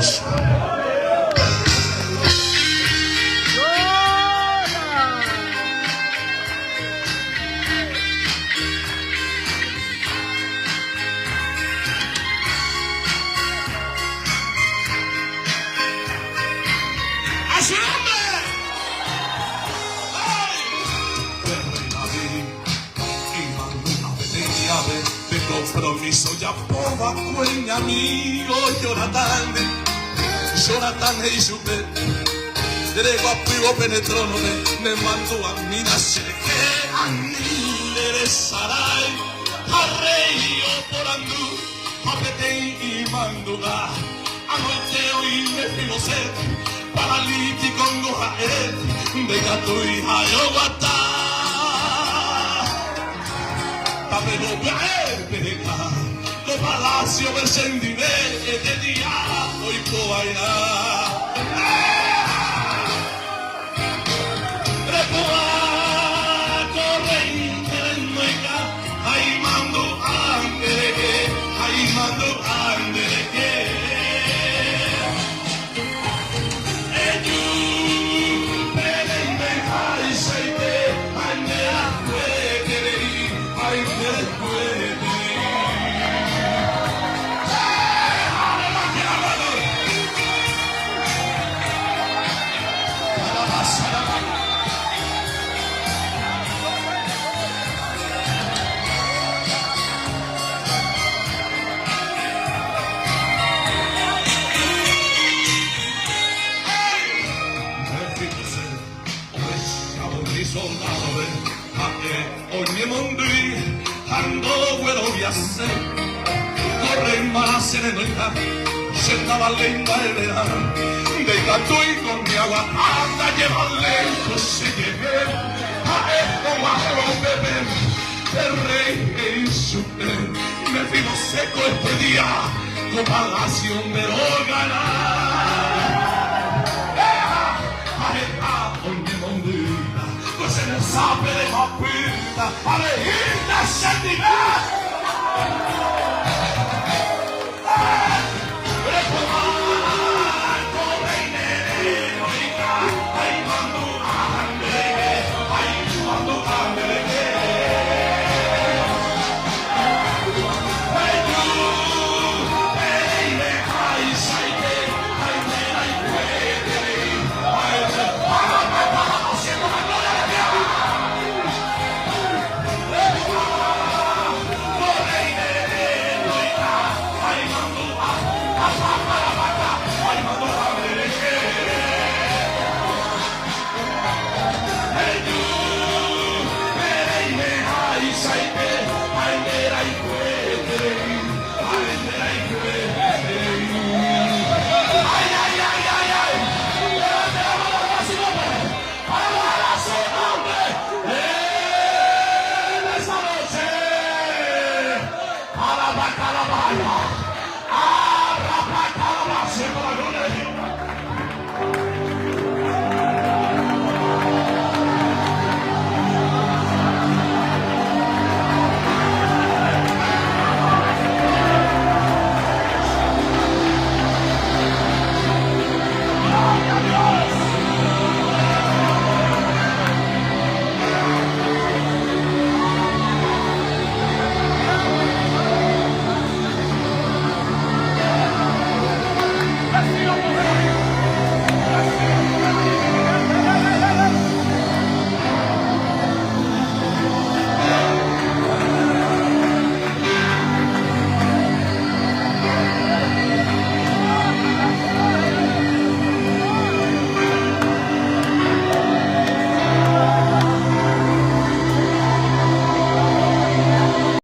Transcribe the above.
Dios. ¡A su nombre! Te compromiso ya poba cuenya amigo Jonathan e Isupe Derego a pivo penetronome me mando a mi nacer que a mí le sarai a rey o por andú a petén y manduga a noche hoy me filosé paralítico en gojaet de gato y hayogata pero lo palacio del sendine de diablo y poaina repoa corrente del nueca ahí mando ande que ellos prende ay seite ande ay después soldado a que ogni mondo ando vuelo viasse corre in massa e noità sentava lenta e verano dei gatoi con mi agua anda lleva lento se lleve a esto bajo bebé el rey e Isupe me filo seco este día con palacio me lo ganar se ne sapere ma puta, alle inda scendi me!